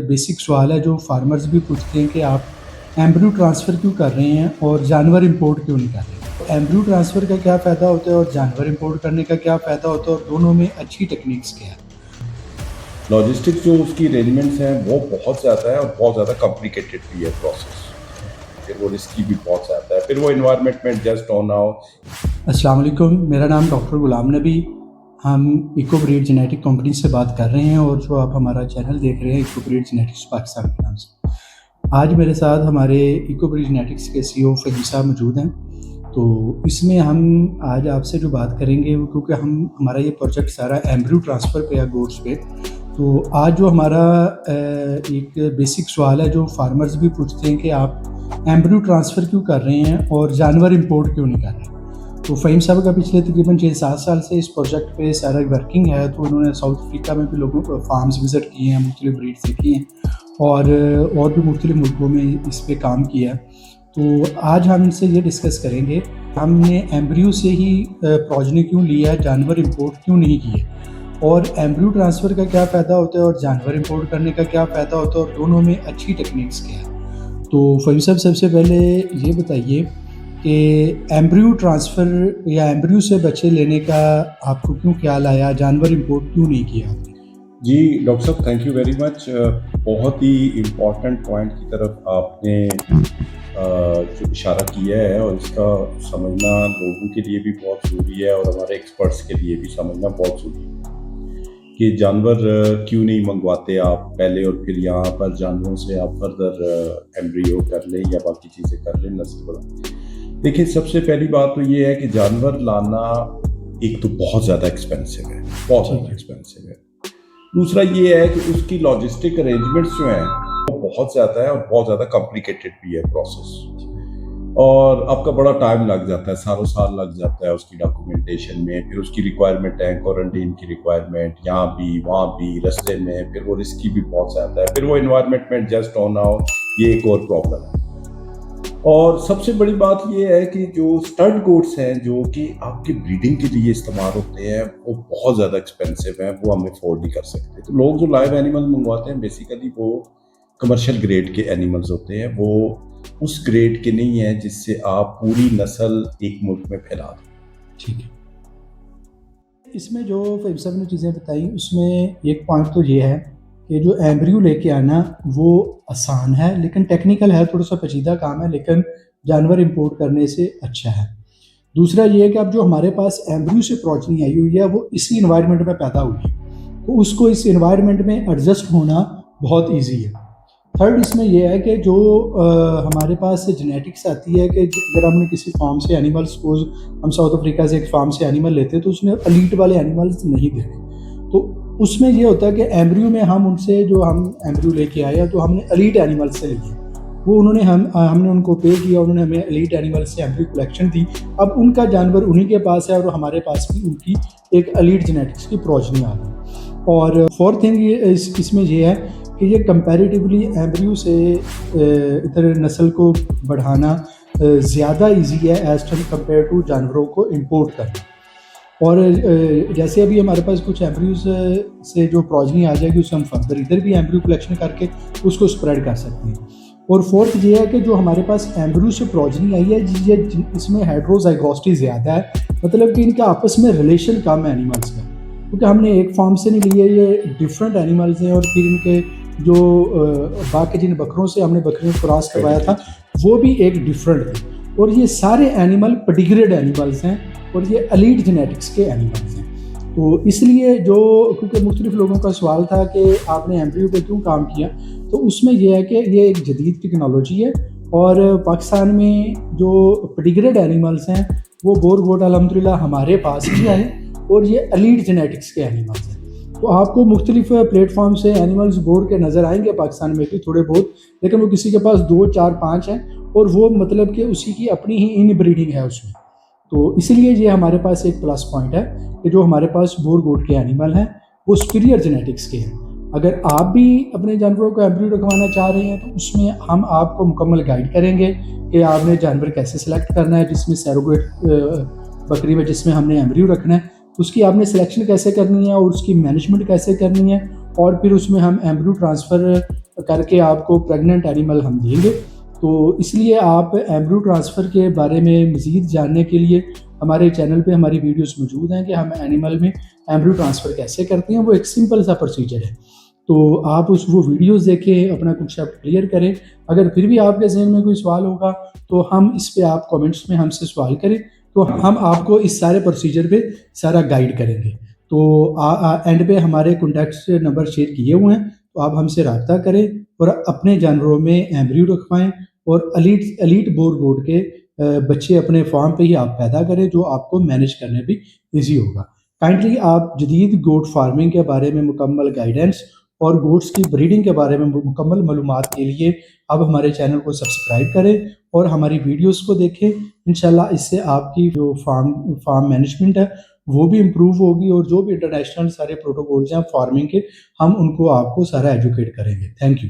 Basic سوال ہے جو فارمرز بھی پوچھتے ہیں کہ آپ ایمبریو ٹرانسفر کیوں کر رہے ہیں اور جانور امپورٹ کیوں نہیں کر رہے ہیں. ایمبریو ٹرانسفر کا کیا فائدہ ہوتا ہے اور جانور امپورٹ کرنے کا کیا فائدہ ہوتا ہے اور دونوں میں اچھی ٹیکنیکس کیا ہے. لاجسٹکس جو اس کی ارینجمنٹس ہیں وہ بہت زیادہ ہے اور بہت زیادہ کمپلیکیٹڈ بھی ہے پروسیس، پھر وہ رسکی بھی بہت زیادہ ہے، پھر وہ انوائرمنٹ میں ایڈجسٹ ہونا ہو. السلام علیکم، میرا نام ڈاکٹر غلام نبی، ہم ایکو بریڈ جینیٹک کمپنی سے بات کر رہے ہیں اور جو آپ ہمارا چینل دیکھ رہے ہیں ایکو بریڈ جینیٹکس پاکستان کے نام سے. آج میرے ساتھ ہمارے ایکو بریڈ جینیٹکس کے CEO فہیم صاحب موجود ہیں. تو اس میں ہم آج آپ سے جو بات کریں گے کیونکہ ہمارا یہ پروجیکٹ سارا ایمبریو ٹرانسفر پہ ہے، گوٹس پہ. تو آج جو ہمارا ایک بیسک سوال ہے جو فارمرز بھی پوچھتے ہیں کہ آپ ایمبریو ٹرانسفر کیوں کر رہے ہیں اور جانور امپورٹ کیوں نہیں کر رہے ہیں. تو فہیم صاحب کا پچھلے تقریباً 6-7 سال سے اس پروجیکٹ پہ سارا ورکنگ ہے. تو انہوں نے ساؤتھ افریقہ میں بھی لوگوں کو فارمز وزٹ کیے ہیں، مختلف بریڈ دیکھی ہیں اور بھی مختلف ملکوں میں اس پہ کام کیا ہے. تو آج ہم ان سے یہ ڈسکس کریں گے ہم نے ایمبریو سے ہی پروجنی کیوں لیا ہے، جانور امپورٹ کیوں نہیں کیے، اور ایمبریو ٹرانسفر کا کیا فائدہ ہوتا ہے اور جانور امپورٹ کرنے کا کیا فائدہ ہوتا ہے اور دونوں میں اچھی ٹیکنیکس کیا ہے. تو فہیم صاحب سب سے پہلے یہ بتائیے کہ ایمبریو ٹرانسفر یا ایمبریو سے بچے لینے کا آپ کو کیوں خیال آیا، جانور امپورٹ کیوں نہیں کیا آپ نے؟ جی ڈاکٹر صاحب، تھینک یو ویری مچ. بہت ہی امپورٹنٹ پوائنٹ کی طرف آپ نے جو اشارہ کیا ہے اور اس کا سمجھنا لوگوں کے لیے بھی بہت ضروری ہے اور ہمارے ایکسپرٹس کے لیے بھی سمجھنا بہت ضروری ہے کہ جانور کیوں نہیں منگواتے آپ پہلے اور پھر یہاں پر جانوروں سے آپ فردر ایمبریو کر لیں یا باقی چیزیں کر لیں، نسل بڑھا. دیکھیں، سب سے پہلی بات تو یہ ہے کہ جانور لانا ایک تو بہت زیادہ ایکسپینسو ہے، بہت زیادہ ایکسپینسو ہے. دوسرا یہ ہے کہ اس کی لاجسٹک ارینجمنٹس جو ہیں وہ بہت زیادہ ہے اور بہت زیادہ کمپلیکیٹڈ بھی ہے پروسیس، اور آپ کا بڑا ٹائم لگ جاتا ہے، سالوں سال لگ جاتا ہے اس کی ڈاکومنٹیشن میں. پھر اس کی ریکوائرمنٹ ہے کوارنٹین کی ریکوائرمنٹ، یہاں بھی وہاں بھی رستے میں، پھر وہ رسکی بھی بہت زیادہ ہے، پھر وہ انوائرمنٹ میں ایڈجسٹ ہونا ہو، یہ ایک اور پرابلم ہے. اور سب سے بڑی بات یہ ہے کہ جو اسٹڈ گوٹس ہیں جو کہ آپ کی بریڈنگ کے لیے استعمال ہوتے ہیں وہ بہت زیادہ ایکسپینسو ہیں، وہ ہم افورڈ نہیں کر سکتے. تو لوگ جو لائیو اینیمل منگواتے ہیں بیسیکلی وہ کمرشل گریڈ کے اینیملز ہوتے ہیں، وہ اس گریڈ کے نہیں ہیں جس سے آپ پوری نسل ایک ملک میں پھیلا دیں. ٹھیک ہے، اس میں جو فہیم صاحب نے چیزیں بتائیں اس میں ایک پوائنٹ تو یہ ہے کہ جو ایمبریو لے کے آنا وہ آسان ہے لیکن ٹیکنیکل ہے، تھوڑا سا پیچیدہ کام ہے، لیکن جانور امپورٹ کرنے سے اچھا ہے. دوسرا یہ ہے کہ اب جو ہمارے پاس ایمبریو سے پروجنی آئی ہوئی ہے وہ اسی انوائرمنٹ میں پیدا ہوئی ہے، تو اس کو اس انوائرمنٹ میں ایڈجسٹ ہونا بہت ایزی ہے. تھرڈ اس میں یہ ہے کہ جو ہمارے پاس جینیٹکس آتی ہے کہ اگر ہم نے کسی فارم سے اینیمل، سپوز ہم ساؤتھ افریقہ سے ایک فارم سے اینیمل لیتے ہیں تو اس میں ایلیٹ والے اینیملز نہیں دینے، تو اس میں یہ ہوتا ہے کہ ایمبریو میں ہم ان سے جو ہم ایمبریو لے کے آئے تو ہم نے ایلیٹ اینیمل سے لیے، وہ انہوں نے ہم نے ان کو پے کیا، انہوں نے ہمیں ایلیٹ اینیمل سے ایمبریو کلیکشن دی. اب ان کا جانور انہی کے پاس ہے اور ہمارے پاس بھی ان کی ایک ایلیٹ جینیٹکس کی پروجنی آ گئی. اور فورتھ تھنگ اس میں یہ ہے کہ یہ کمپیریٹیولی ایمبریو سے ادھر نسل کو بڑھانا زیادہ ایزی ہے ایز کمپیئر ٹو جانوروں کو امپورٹ کرنا. اور جیسے ابھی ہمارے پاس کچھ ایمبریوز سے جو پروجنی آ جائے گی اس سے ہم فردر ادھر بھی ایمبریو کلیکشن کر کے اس کو اسپریڈ کر سکتے ہیں. اور فورتھ یہ ہے کہ جو ہمارے پاس ایمبریو سے پروجنی آئی ہے اس میں ہیٹروزائگوسٹی زیادہ ہے، مطلب کہ ان کا آپس میں ریلیشن کم ہے اینیملس کا، کیونکہ ہم نے ایک فارم سے نہیں لیے، یہ ڈفرینٹ اینیملز ہیں. اور پھر ان کے جو باقی جن بکروں سے ہم نے بکریوں کو کراس کروایا تھا وہ بھی ایک ڈفرینٹ تھے. اور یہ سارے اینیمل پیڈیگریڈ اینیملز ہیں اور یہ ایلیٹ جینیٹکس کے اینیملز ہیں. تو اس لیے کیونکہ مختلف لوگوں کا سوال تھا کہ آپ نے ایمبریو پہ کیوں کام کیا، تو اس میں یہ ہے کہ یہ ایک جدید ٹیکنالوجی ہے اور پاکستان میں جو پیڈیگریڈ اینیملز ہیں وہ بور گوٹ الحمدللہ ہمارے پاس بھی آئے اور یہ ایلیٹ جینیٹکس کے اینیملز ہیں. تو آپ کو مختلف پلیٹ فارم سے اینیملز بور کے نظر آئیں گے پاکستان میں بھی تھوڑے بہت، لیکن وہ کسی کے پاس 2, 4, 5 ہیں اور وہ مطلب کہ اسی کی اپنی ہی ان بریڈنگ ہے اس میں. تو اس لیے یہ ہمارے پاس ایک پلس پوائنٹ ہے کہ جو ہمارے پاس بور گوٹ کے اینیمل ہیں وہ سپیریئر جینیٹکس کے ہیں. اگر آپ بھی اپنے جانوروں کو ایمبریو رکھوانا چاہ رہے ہیں تو اس میں ہم آپ کو مکمل گائیڈ کریں گے کہ آپ نے جانور کیسے سلیکٹ کرنا ہے، جس میں سیروگیٹ بکری میں جس میں ہم نے ایمبریو رکھنا ہے اس کی آپ نے سلیکشن کیسے کرنی ہے اور اس کی مینجمنٹ کیسے کرنی ہے اور پھر اس میں ہم ایمبریو ٹرانسفر کر کے آپ کو پریگننٹ اینیمل ہم دیں گے. تو اس لیے آپ ایمبریو ٹرانسفر کے بارے میں مزید جاننے کے لیے ہمارے چینل پہ ہماری ویڈیوز موجود ہیں کہ ہم اینیمل میں ایمبریو ٹرانسفر کیسے کرتے ہیں. وہ ایک سمپل سا پروسیجر ہے. تو آپ وہ ویڈیوز دیکھیں, اپنا کچھ کلیئر کریں. اگر پھر بھی آپ کے ذہن میں کوئی سوال ہوگا تو ہم اس پہ آپ کامنٹس میں ہم سے سوال کریں, تو ہم آپ کو اس سارے پروسیجر پہ سارا گائیڈ کریں گے. تو اینڈ پہ ہمارے کانٹیکٹس نمبر شیئر کیے ہوئے ہیں, تو آپ ہم سے رابطہ کریں اور اپنے جانوروں میں ایمبریو رکھوائیں اور ایلیٹ بور گوٹ کے بچے اپنے فارم پہ ہی آپ پیدا کریں, جو آپ کو مینیج کرنے بھی ایزی ہوگا. کائنڈلی آپ جدید گوٹ فارمنگ کے بارے میں مکمل گائیڈنس اور گوٹس کی بریڈنگ کے بارے میں مکمل معلومات کے لیے اب ہمارے چینل کو سبسکرائب کریں اور ہماری ویڈیوز کو دیکھیں. انشاءاللہ اس سے آپ کی جو فارم مینجمنٹ ہے وہ بھی امپروو ہوگی, اور جو بھی انٹرنیشنل سارے پروٹوکولز ہیں فارمنگ کے, ہم ان کو آپ کو سارا ایجوکیٹ کریں گے. Thank you.